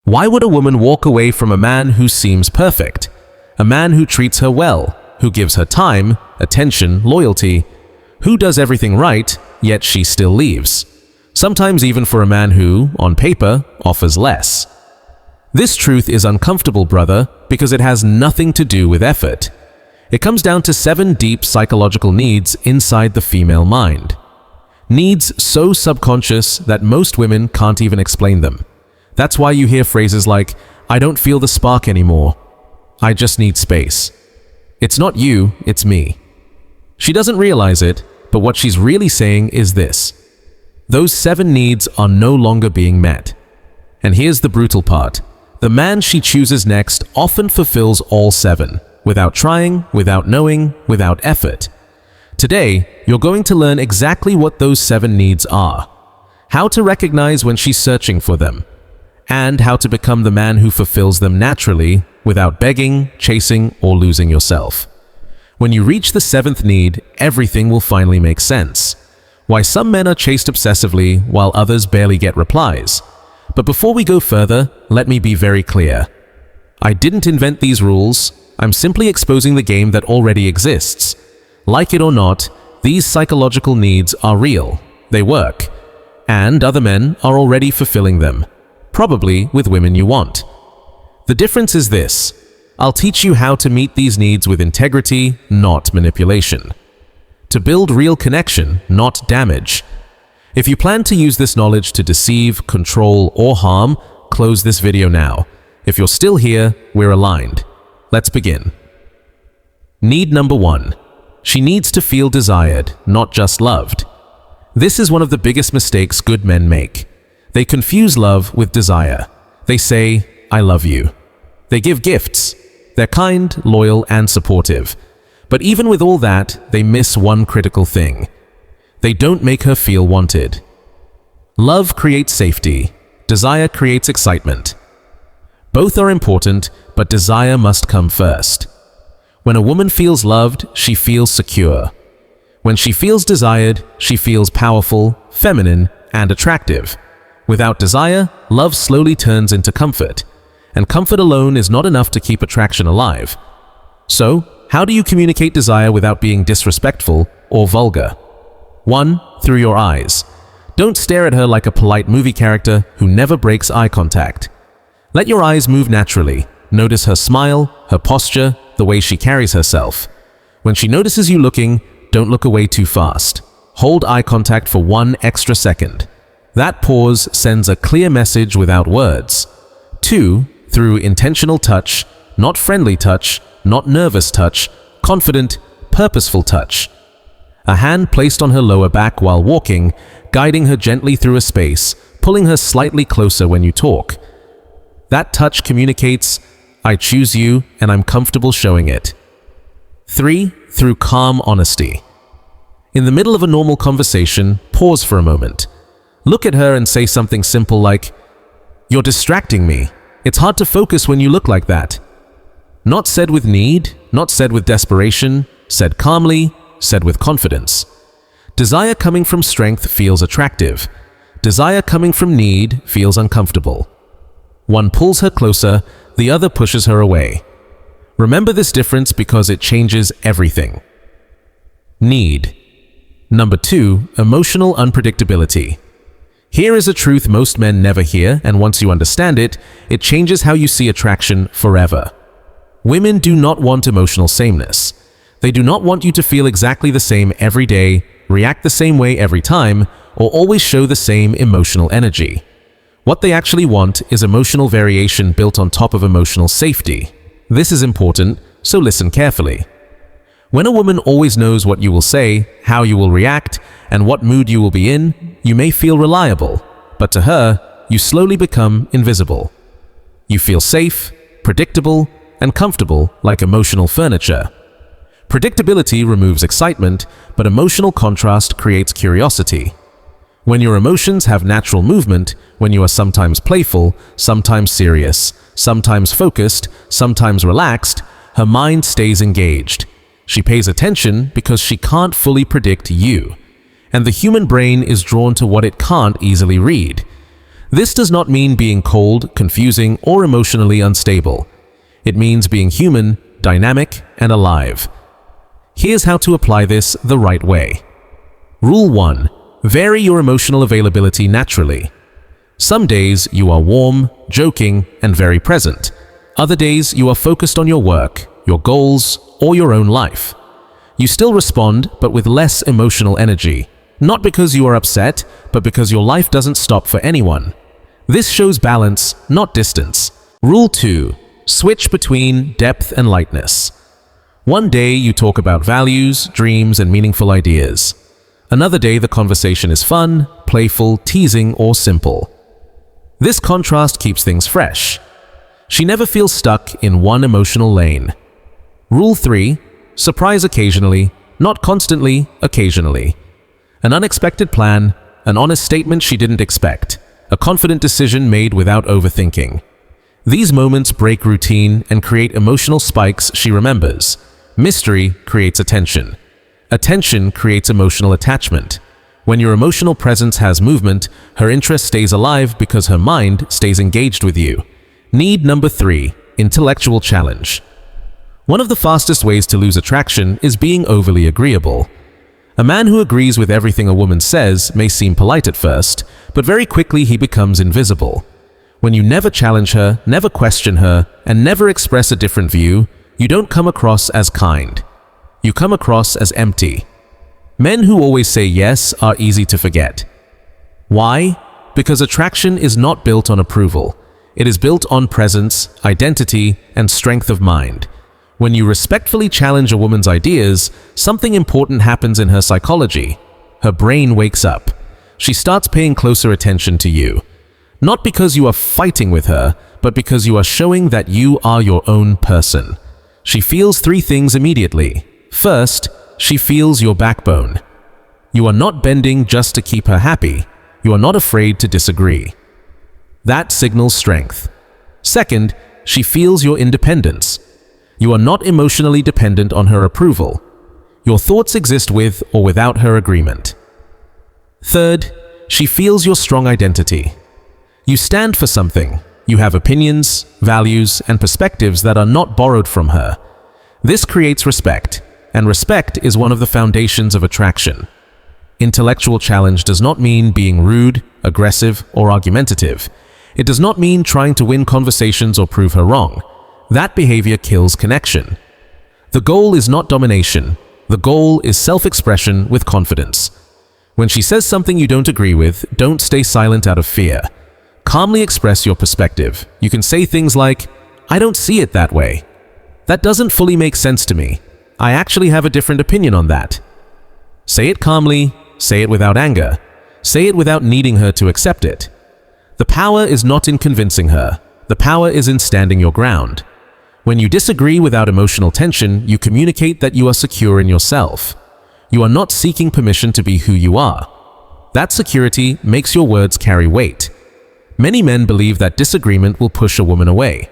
Why would a woman walk away from a man who seems perfect? A man who treats her well, who gives her time, attention, loyalty, who does everything right, yet she still leaves. Sometimes even for a man who, on paper, offers less. This truth is uncomfortable, brother, because it has nothing to do with effort. It comes down to 7 deep psychological needs inside the female mind. Needs so subconscious that most women can't even explain them. That's why you hear phrases like, "I don't feel the spark anymore. I just need space." It's not you, it's me. She doesn't realize it, but what she's really saying is this. Those 7 needs are no longer being met. And here's the brutal part. The man she chooses next often fulfills all 7, without trying, without knowing, without effort. Today, you're going to learn exactly what those 7 needs are, how to recognize when she's searching for them, and how to become the man who fulfills them naturally without begging, chasing, or losing yourself. When you reach the 7th need, everything will finally make sense. Why some men are chased obsessively while others barely get replies. But before we go further, let me be very clear. I didn't invent these rules. I'm simply exposing the game that already exists. Like it or not, these psychological needs are real. They work. And other men are already fulfilling them. Probably with women you want. The difference is this. I'll teach you how to meet these needs with integrity, not manipulation. To build real connection, not damage. If you plan to use this knowledge to deceive, control, or harm, close this video now. If you're still here, we're aligned. Let's begin. Need number 1. She needs to feel desired, not just loved. This is one of the biggest mistakes good men make. They confuse love with desire. They say, "I love you." They give gifts. They're kind, loyal, and supportive. But even with all that, they miss one critical thing. They don't make her feel wanted. Love creates safety. Desire creates excitement. Both are important, but desire must come first. When a woman feels loved, she feels secure. When she feels desired, she feels powerful, feminine, and attractive. Without desire, love slowly turns into comfort. And comfort alone is not enough to keep attraction alive. So, how do you communicate desire without being disrespectful or vulgar? 1. Through your eyes. Don't stare at her like a polite movie character who never breaks eye contact. Let your eyes move naturally. Notice her smile, her posture, the way she carries herself. When she notices you looking, don't look away too fast. Hold eye contact for 1 extra second. That pause sends a clear message without words. 2. Through intentional touch, not friendly touch, not nervous touch, confident, purposeful touch. A hand placed on her lower back while walking, guiding her gently through a space, pulling her slightly closer when you talk. That touch communicates, "I choose you and I'm comfortable showing it." 3. Through calm honesty. In the middle of a normal conversation, pause for a moment. Look at her and say something simple like, "You're distracting me. It's hard to focus when you look like that." Not said with need, not said with desperation, said calmly, said with confidence. Desire coming from strength feels attractive. Desire coming from need feels uncomfortable. One pulls her closer, the other pushes her away. Remember this difference because it changes everything. Need. Number 2, emotional unpredictability. Here is a truth most men never hear, and once you understand it, it changes how you see attraction forever. Women do not want emotional sameness. They do not want you to feel exactly the same every day, react the same way every time, or always show the same emotional energy. What they actually want is emotional variation built on top of emotional safety. This is important, so listen carefully. When a woman always knows what you will say, how you will react, and what mood you will be in, you may feel reliable, but to her, you slowly become invisible. You feel safe, predictable, and comfortable like emotional furniture. Predictability removes excitement, but emotional contrast creates curiosity. When your emotions have natural movement, when you are sometimes playful, sometimes serious, sometimes focused, sometimes relaxed, her mind stays engaged. She pays attention because she can't fully predict you. And the human brain is drawn to what it can't easily read. This does not mean being cold, confusing, or emotionally unstable. It means being human, dynamic, and alive. Here's how to apply this the right way. Rule 1. Vary your emotional availability naturally. Some days you are warm, joking, and very present. Other days you are focused on your work, your goals, or your own life. You still respond, but with less emotional energy. Not because you are upset, but because your life doesn't stop for anyone. This shows balance, not distance. Rule 2. Switch between depth and lightness. One day you talk about values, dreams, and meaningful ideas. Another day the conversation is fun, playful, teasing, or simple. This contrast keeps things fresh. She never feels stuck in one emotional lane. Rule 3. Surprise occasionally, not constantly, occasionally. An unexpected plan, an honest statement she didn't expect, a confident decision made without overthinking. These moments break routine and create emotional spikes she remembers. Mystery creates attention. Attention creates emotional attachment. When your emotional presence has movement, her interest stays alive because her mind stays engaged with you. Need number 3. Intellectual challenge. One of the fastest ways to lose attraction is being overly agreeable. A man who agrees with everything a woman says may seem polite at first, but very quickly he becomes invisible. When you never challenge her, never question her, and never express a different view, you don't come across as kind. You come across as empty. Men who always say yes are easy to forget. Why? Because attraction is not built on approval. It is built on presence, identity, and strength of mind. When you respectfully challenge a woman's ideas, something important happens in her psychology. Her brain wakes up. She starts paying closer attention to you. Not because you are fighting with her, but because you are showing that you are your own person. She feels 3 things immediately. First, she feels your backbone. You are not bending just to keep her happy. You are not afraid to disagree. That signals strength. Second, she feels your independence. You are not emotionally dependent on her approval. Your thoughts exist with or without her agreement. Third, she feels your strong identity. You stand for something. You have opinions, values, and perspectives that are not borrowed from her. This creates respect, and respect is one of the foundations of attraction. Intellectual challenge does not mean being rude, aggressive, or argumentative. It does not mean trying to win conversations or prove her wrong. That behavior kills connection. The goal is not domination. The goal is self-expression with confidence. When she says something you don't agree with, don't stay silent out of fear. Calmly express your perspective. You can say things like, "I don't see it that way. That doesn't fully make sense to me. I actually have a different opinion on that." Say it calmly, say it without anger. Say it without needing her to accept it. The power is not in convincing her. The power is in standing your ground. When you disagree without emotional tension, you communicate that you are secure in yourself. You are not seeking permission to be who you are. That security makes your words carry weight. Many men believe that disagreement will push a woman away.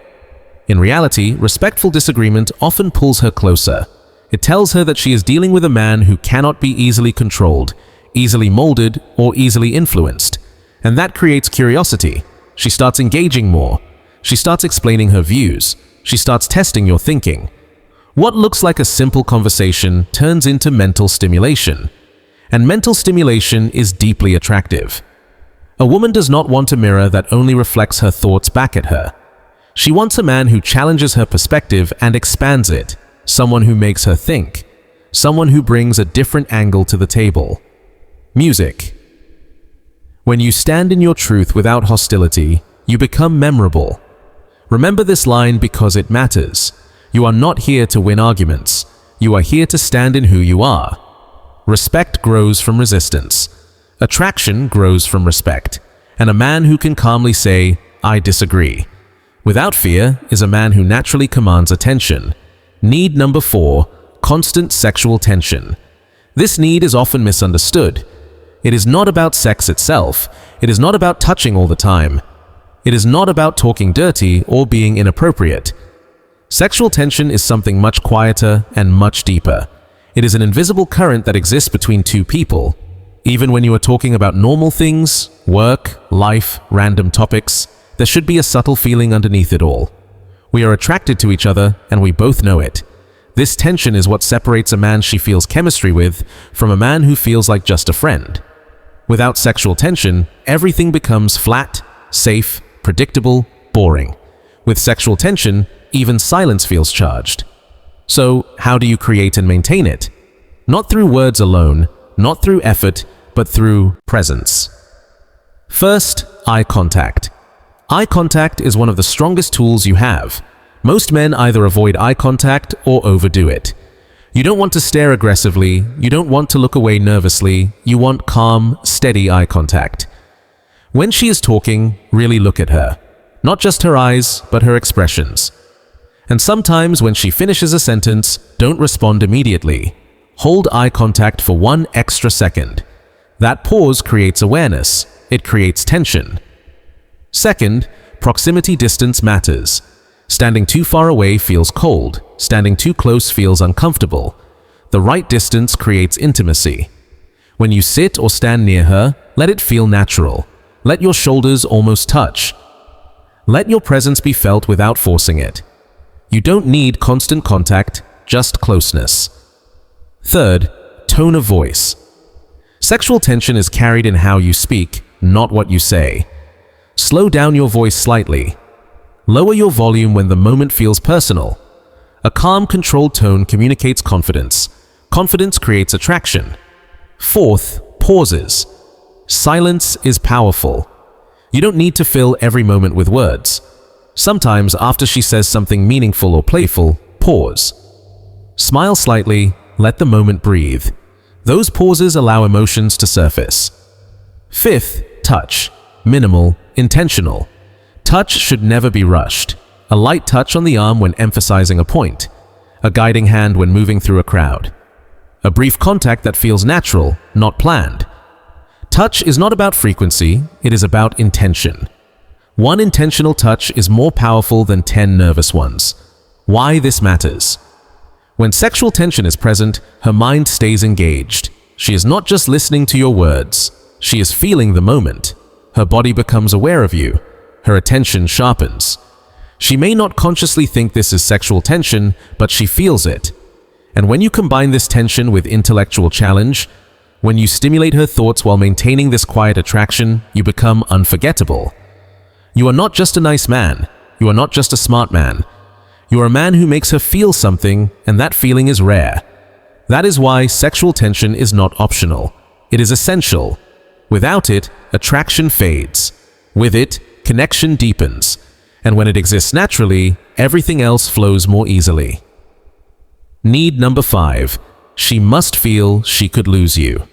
In reality, respectful disagreement often pulls her closer. It tells her that she is dealing with a man who cannot be easily controlled, easily molded, or easily influenced. And that creates curiosity. She starts engaging more. She starts explaining her views. She starts testing your thinking. What looks like a simple conversation turns into mental stimulation. And mental stimulation is deeply attractive. A woman does not want a mirror that only reflects her thoughts back at her. She wants a man who challenges her perspective and expands it, someone who makes her think, someone who brings a different angle to the table. Music. When you stand in your truth without hostility, you become memorable. Remember this line because it matters. You are not here to win arguments. You are here to stand in who you are. Respect grows from resistance. Attraction grows from respect. And a man who can calmly say, "I disagree," without fear, is a man who naturally commands attention. Need number 4, constant sexual tension. This need is often misunderstood. It is not about sex itself. It is not about touching all the time. It is not about talking dirty or being inappropriate. Sexual tension is something much quieter and much deeper. It is an invisible current that exists between two people. Even when you are talking about normal things, work, life, random topics, there should be a subtle feeling underneath it all. We are attracted to each other, and we both know it. This tension is what separates a man she feels chemistry with from a man who feels like just a friend. Without sexual tension, everything becomes flat, safe, predictable, boring. With sexual tension, even silence feels charged. So, how do you create and maintain it? Not through words alone, not through effort, but through presence. First, eye contact. Eye contact is one of the strongest tools you have. Most men either avoid eye contact or overdo it. You don't want to stare aggressively, you don't want to look away nervously, you want calm, steady eye contact. When she is talking, really look at her. Not just her eyes, but her expressions. And sometimes when she finishes a sentence, don't respond immediately. Hold eye contact for 1 extra second. That pause creates awareness. It creates tension. Second, proximity distance matters. Standing too far away feels cold. Standing too close feels uncomfortable. The right distance creates intimacy. When you sit or stand near her, let it feel natural. Let your shoulders almost touch. Let your presence be felt without forcing it. You don't need constant contact, just closeness. Third, tone of voice. Sexual tension is carried in how you speak, not what you say. Slow down your voice slightly. Lower your volume when the moment feels personal. A calm, controlled tone communicates confidence. Confidence creates attraction. Fourth, pauses. Silence is powerful. You don't need to fill every moment with words. Sometimes after she says something meaningful or playful, pause. Smile slightly, let the moment breathe. Those pauses allow emotions to surface. Fifth, touch. Minimal, intentional. Touch should never be rushed. A light touch on the arm when emphasizing a point. A guiding hand when moving through a crowd. A brief contact that feels natural, not planned. Touch is not about frequency, it is about intention. 1 intentional touch is more powerful than 10 nervous ones. Why this matters? When sexual tension is present, her mind stays engaged. She is not just listening to your words, she is feeling the moment. Her body becomes aware of you. Her attention sharpens. She may not consciously think this is sexual tension, but she feels it. And when you combine this tension with intellectual challenge, when you stimulate her thoughts while maintaining this quiet attraction, you become unforgettable. You are not just a nice man. You are not just a smart man. You are a man who makes her feel something, and that feeling is rare. That is why sexual tension is not optional. It is essential. Without it, attraction fades. With it, connection deepens. And when it exists naturally, everything else flows more easily. Need number 5. She must feel she could lose you.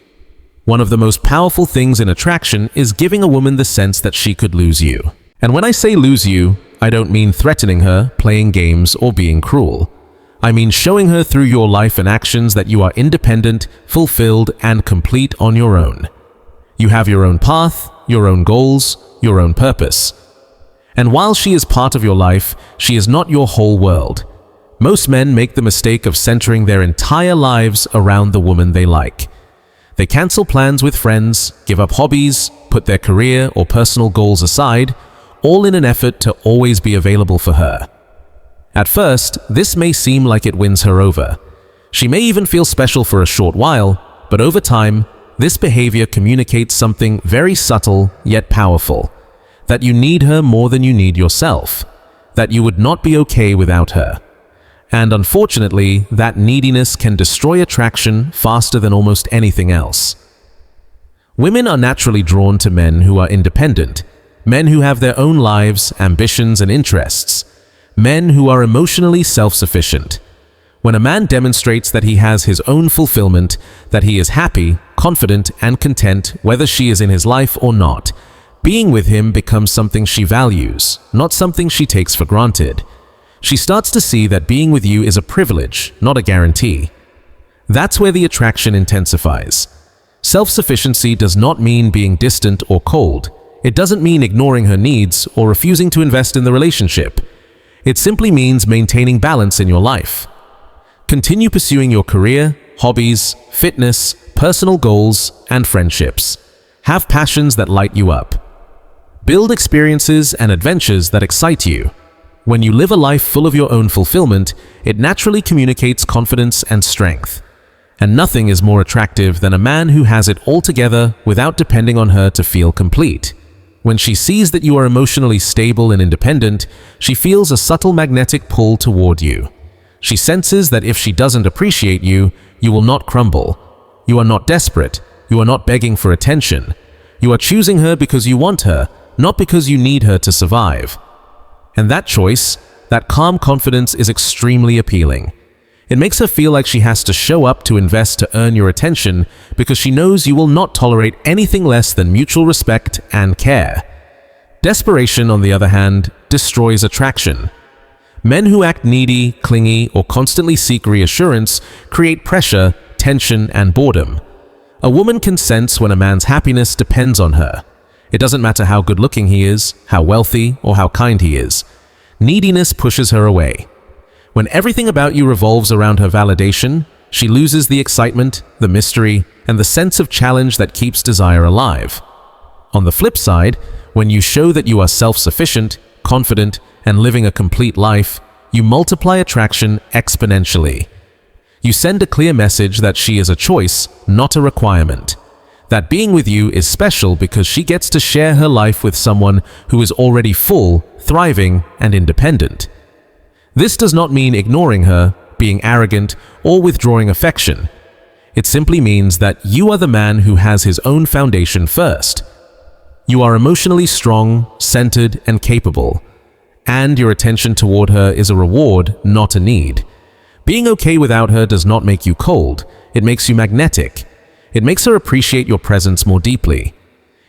One of the most powerful things in attraction is giving a woman the sense that she could lose you. And when I say lose you, I don't mean threatening her, playing games, or being cruel. I mean showing her through your life and actions that you are independent, fulfilled, and complete on your own. You have your own path, your own goals, your own purpose. And while she is part of your life, she is not your whole world. Most men make the mistake of centering their entire lives around the woman they like. They cancel plans with friends, give up hobbies, put their career or personal goals aside, all in an effort to always be available for her. At first, this may seem like it wins her over. She may even feel special for a short while, but over time, this behavior communicates something very subtle yet powerful. That you need her more than you need yourself. That you would not be okay without her. And unfortunately, that neediness can destroy attraction faster than almost anything else. Women are naturally drawn to men who are independent, men who have their own lives, ambitions, and interests, men who are emotionally self-sufficient. When a man demonstrates that he has his own fulfillment, that he is happy, confident, and content whether she is in his life or not, being with him becomes something she values, not something she takes for granted. She starts to see that being with you is a privilege, not a guarantee. That's where the attraction intensifies. Self-sufficiency does not mean being distant or cold. It doesn't mean ignoring her needs or refusing to invest in the relationship. It simply means maintaining balance in your life. Continue pursuing your career, hobbies, fitness, personal goals and friendships. Have passions that light you up. Build experiences and adventures that excite you. When you live a life full of your own fulfillment, it naturally communicates confidence and strength. And nothing is more attractive than a man who has it all together without depending on her to feel complete. When she sees that you are emotionally stable and independent, she feels a subtle magnetic pull toward you. She senses that if she doesn't appreciate you, you will not crumble. You are not desperate. You are not begging for attention. You are choosing her because you want her, not because you need her to survive. And that choice, that calm confidence, is extremely appealing. It makes her feel like she has to show up to invest to earn your attention because she knows you will not tolerate anything less than mutual respect and care. Desperation, on the other hand, destroys attraction. Men who act needy, clingy, or constantly seek reassurance create pressure, tension, and boredom. A woman can sense when a man's happiness depends on her. It doesn't matter how good-looking he is, how wealthy, or how kind he is. Neediness pushes her away. When everything about you revolves around her validation, she loses the excitement, the mystery, and the sense of challenge that keeps desire alive. On the flip side, when you show that you are self-sufficient, confident, and living a complete life, you multiply attraction exponentially. You send a clear message that she is a choice, not a requirement. That being with you is special because she gets to share her life with someone who is already full, thriving, and independent. This does not mean ignoring her, being arrogant, or withdrawing affection. It simply means that you are the man who has his own foundation first. You are emotionally strong, centered, and capable. And your attention toward her is a reward, not a need. Being okay without her does not make you cold. It makes you magnetic. It makes her appreciate your presence more deeply.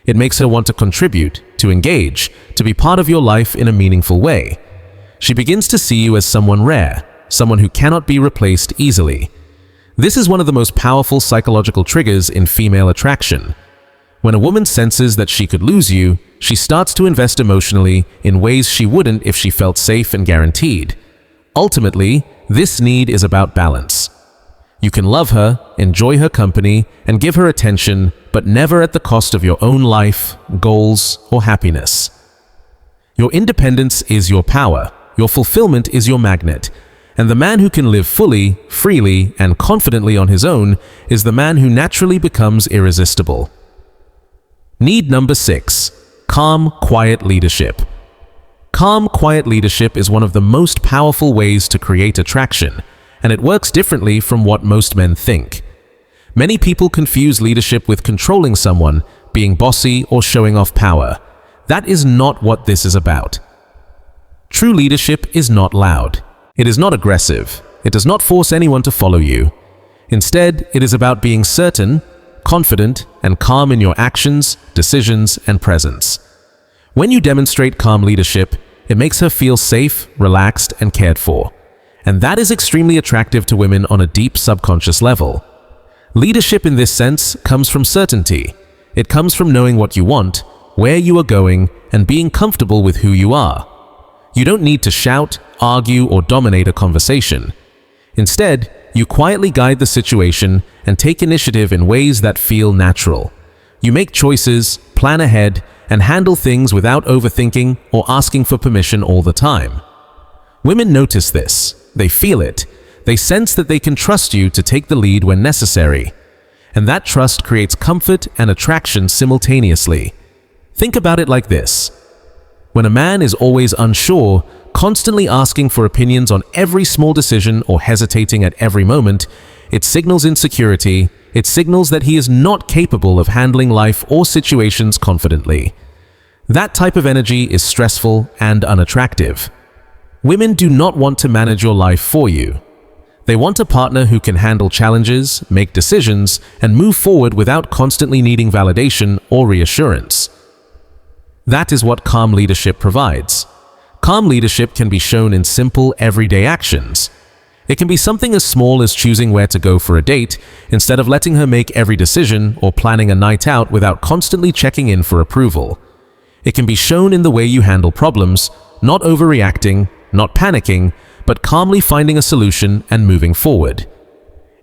It makes her want to contribute, to engage, to be part of your life in a meaningful way. She begins to see you as someone rare, someone who cannot be replaced easily. This is one of the most powerful psychological triggers in female attraction. When a woman senses that she could lose you, she starts to invest emotionally in ways she wouldn't if she felt safe and guaranteed. Ultimately, this need is about balance. You can love her, enjoy her company, and give her attention, but never at the cost of your own life, goals, or happiness. Your independence is your power, your fulfillment is your magnet, and the man who can live fully, freely, and confidently on his own is the man who naturally becomes irresistible. Need number 6. Calm, quiet leadership. Calm, quiet leadership is one of the most powerful ways to create attraction, and it works differently from what most men think. Many people confuse leadership with controlling someone, being bossy, or showing off power. That is not what this is about. True leadership is not loud. It is not aggressive. It does not force anyone to follow you. Instead, it is about being certain, confident, and calm in your actions, decisions, and presence. When you demonstrate calm leadership, it makes her feel safe, relaxed, and cared for. And that is extremely attractive to women on a deep subconscious level. Leadership in this sense comes from certainty. It comes from knowing what you want, where you are going, and being comfortable with who you are. You don't need to shout, argue, or dominate a conversation. Instead, you quietly guide the situation and take initiative in ways that feel natural. You make choices, plan ahead, and handle things without overthinking or asking for permission all the time. Women notice this. They feel it. They sense that they can trust you to take the lead when necessary. And that trust creates comfort and attraction simultaneously. Think about it like this. When a man is always unsure, constantly asking for opinions on every small decision or hesitating at every moment, it signals insecurity. It signals that he is not capable of handling life or situations confidently. That type of energy is stressful and unattractive. Women do not want to manage your life for you. They want a partner who can handle challenges, make decisions, and move forward without constantly needing validation or reassurance. That is what calm leadership provides. Calm leadership can be shown in simple, everyday actions. It can be something as small as choosing where to go for a date instead of letting her make every decision or planning a night out without constantly checking in for approval. It can be shown in the way you handle problems, not overreacting, not panicking, but calmly finding a solution and moving forward.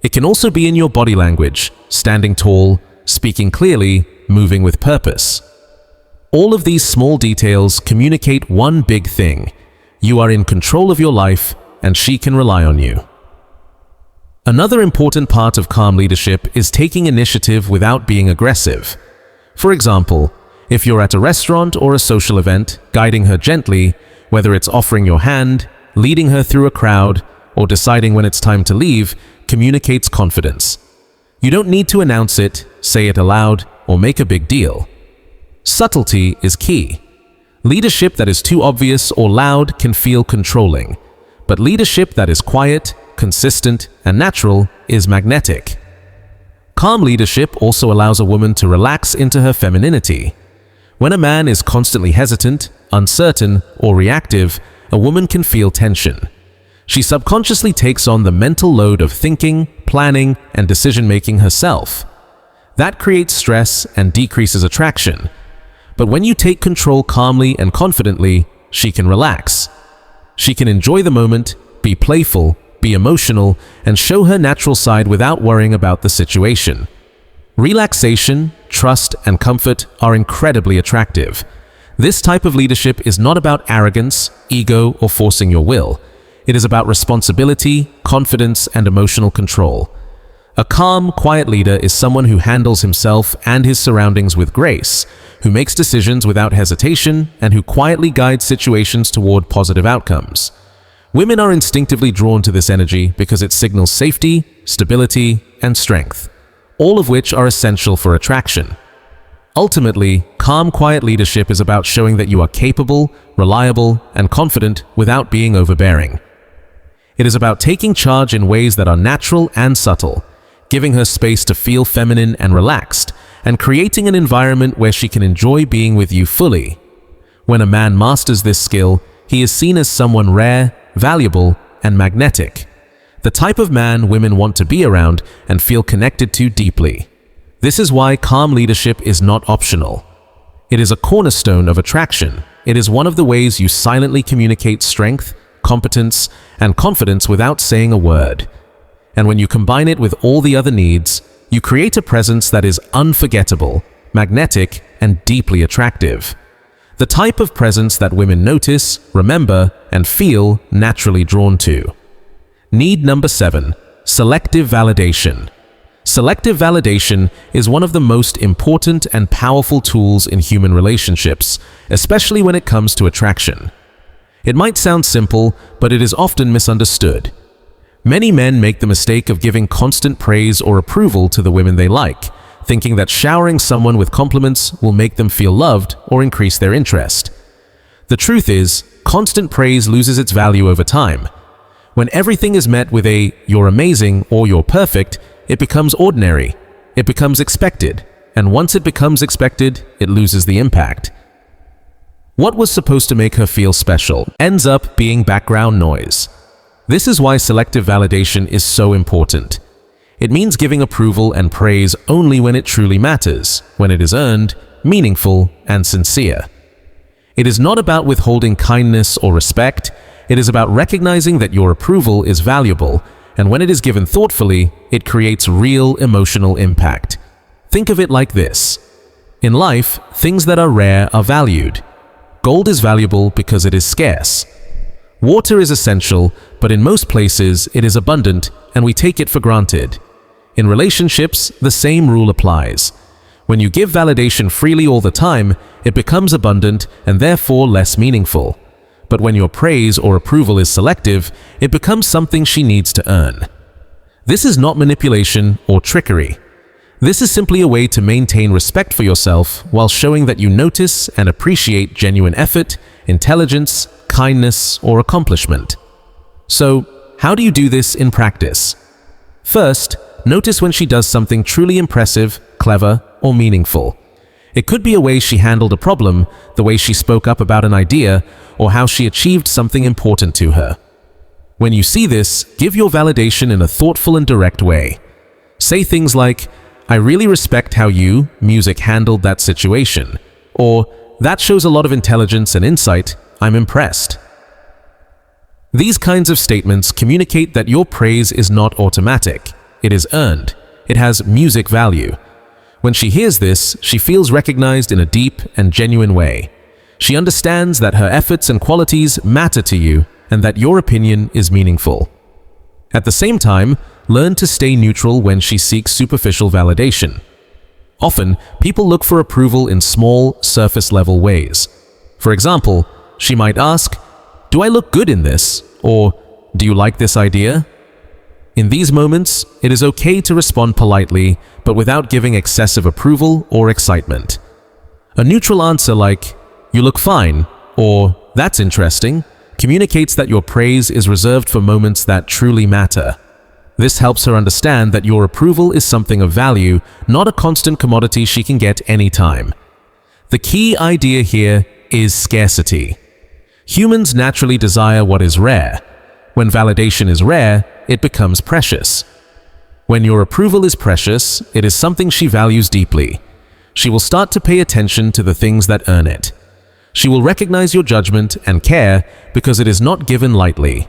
It can also be in your body language, standing tall, speaking clearly, moving with purpose. All of these small details communicate one big thing: you are in control of your life and she can rely on you. Another important part of calm leadership is taking initiative without being aggressive. For example, if you're at a restaurant or a social event, guiding her gently, whether it's offering your hand, leading her through a crowd, or deciding when it's time to leave, communicates confidence. You don't need to announce it, say it aloud, or make a big deal. Subtlety is key. Leadership that is too obvious or loud can feel controlling, but leadership that is quiet, consistent, and natural is magnetic. Calm leadership also allows a woman to relax into her femininity. When a man is constantly hesitant, uncertain, or reactive, a woman can feel tension. She subconsciously takes on the mental load of thinking, planning, and decision-making herself. That creates stress and decreases attraction. But when you take control calmly and confidently, she can relax. She can enjoy the moment, be playful, be emotional, and show her natural side without worrying about the situation. Relaxation, trust, and comfort are incredibly attractive. This type of leadership is not about arrogance, ego, or forcing your will. It is about responsibility, confidence, and emotional control. A calm, quiet leader is someone who handles himself and his surroundings with grace, who makes decisions without hesitation, and who quietly guides situations toward positive outcomes. Women are instinctively drawn to this energy because it signals safety, stability, and strength, all of which are essential for attraction. Ultimately, calm, quiet leadership is about showing that you are capable, reliable, and confident without being overbearing. It is about taking charge in ways that are natural and subtle, giving her space to feel feminine and relaxed, and creating an environment where she can enjoy being with you fully. When a man masters this skill, he is seen as someone rare, valuable, and magnetic. The type of man women want to be around and feel connected to deeply. This is why calm leadership is not optional. It is a cornerstone of attraction. It is one of the ways you silently communicate strength, competence, and confidence without saying a word. And when you combine it with all the other needs, you create a presence that is unforgettable, magnetic, and deeply attractive. The type of presence that women notice, remember, and feel naturally drawn to. Need number 7, selective validation. Selective validation is one of the most important and powerful tools in human relationships, especially when it comes to attraction. It might sound simple, but it is often misunderstood. Many men make the mistake of giving constant praise or approval to the women they like, thinking that showering someone with compliments will make them feel loved or increase their interest. The truth is, constant praise loses its value over time. When everything is met with a "you're amazing" or "you're perfect," it becomes ordinary, it becomes expected, and once it becomes expected, it loses the impact. What was supposed to make her feel special ends up being background noise. This is why selective validation is so important. It means giving approval and praise only when it truly matters, when it is earned, meaningful, and sincere. It is not about withholding kindness or respect. It is about recognizing that your approval is valuable, and when it is given thoughtfully, it creates real emotional impact. Think of it like this. In life, things that are rare are valued. Gold is valuable because it is scarce. Water is essential, but in most places it is abundant and we take it for granted. In relationships, the same rule applies. When you give validation freely all the time, it becomes abundant and therefore less meaningful. But when your praise or approval is selective, it becomes something she needs to earn. This is not manipulation or trickery. This is simply a way to maintain respect for yourself while showing that you notice and appreciate genuine effort, intelligence, kindness, or accomplishment. So, how do you do this in practice? First, notice when she does something truly impressive, clever, or meaningful. It could be a way she handled a problem, the way she spoke up about an idea, or how she achieved something important to her. When you see this, give your validation in a thoughtful and direct way. Say things like, "I really respect how you, music, handled that situation," or "That shows a lot of intelligence and insight, I'm impressed." These kinds of statements communicate that your praise is not automatic. It is earned. It has music value. When she hears this, she feels recognized in a deep and genuine way. She understands that her efforts and qualities matter to you and that your opinion is meaningful. At the same time, learn to stay neutral when she seeks superficial validation. Often, people look for approval in small, surface-level ways. For example, she might ask, "Do I look good in this?" or "Do you like this idea?" In these moments, it is okay to respond politely, but without giving excessive approval or excitement. A neutral answer like, "You look fine," or "That's interesting," communicates that your praise is reserved for moments that truly matter. This helps her understand that your approval is something of value, not a constant commodity she can get anytime. The key idea here is scarcity. Humans naturally desire what is rare. When validation is rare, it becomes precious. When your approval is precious, it is something she values deeply. She will start to pay attention to the things that earn it. She will recognize your judgment and care because it is not given lightly.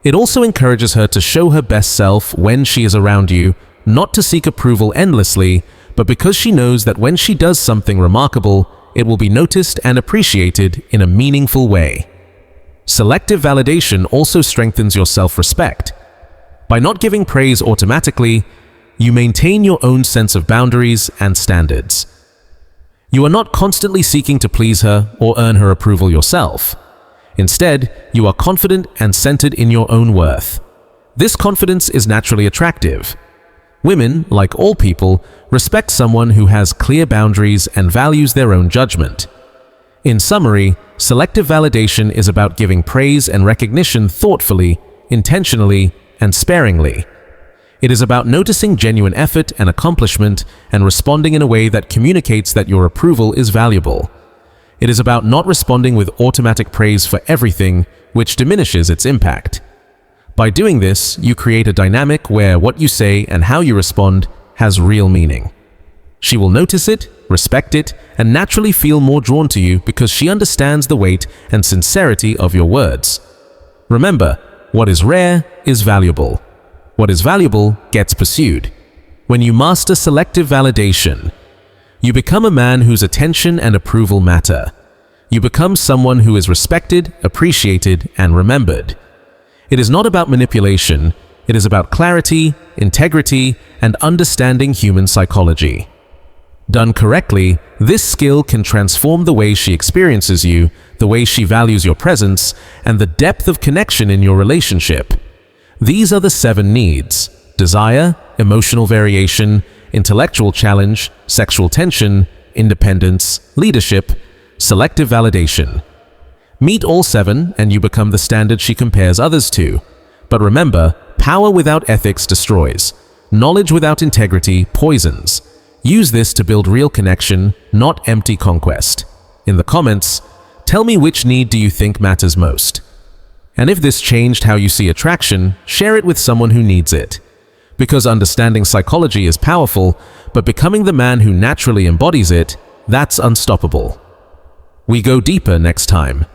It also encourages her to show her best self when she is around you, not to seek approval endlessly, but because she knows that when she does something remarkable, it will be noticed and appreciated in a meaningful way. Selective validation also strengthens your self-respect. By not giving praise automatically, you maintain your own sense of boundaries and standards. You are not constantly seeking to please her or earn her approval yourself. Instead, you are confident and centered in your own worth. This confidence is naturally attractive. Women, like all people, respect someone who has clear boundaries and values their own judgment. In summary, selective validation is about giving praise and recognition thoughtfully, intentionally, and sparingly. It is about noticing genuine effort and accomplishment and responding in a way that communicates that your approval is valuable. It is about not responding with automatic praise for everything, which diminishes its impact. By doing this, you create a dynamic where what you say and how you respond has real meaning. She will notice it, respect it, and naturally feel more drawn to you because she understands the weight and sincerity of your words. Remember, what is rare is valuable. What is valuable gets pursued. When you master selective validation, you become a man whose attention and approval matter. You become someone who is respected, appreciated, and remembered. It is not about manipulation, it is about clarity, integrity, and understanding human psychology. Done correctly, this skill can transform the way she experiences you, the way she values your presence, and the depth of connection in your relationship. These are the 7 needs: desire, emotional variation, intellectual challenge, sexual tension, independence, leadership, selective validation. Meet all 7 and you become the standard she compares others to. But remember, power without ethics destroys. Knowledge without integrity poisons. Use this to build real connection, not empty conquest. In the comments, tell me which need do you think matters most. And if this changed how you see attraction, share it with someone who needs it. Because understanding psychology is powerful, but becoming the man who naturally embodies it, that's unstoppable. We go deeper next time.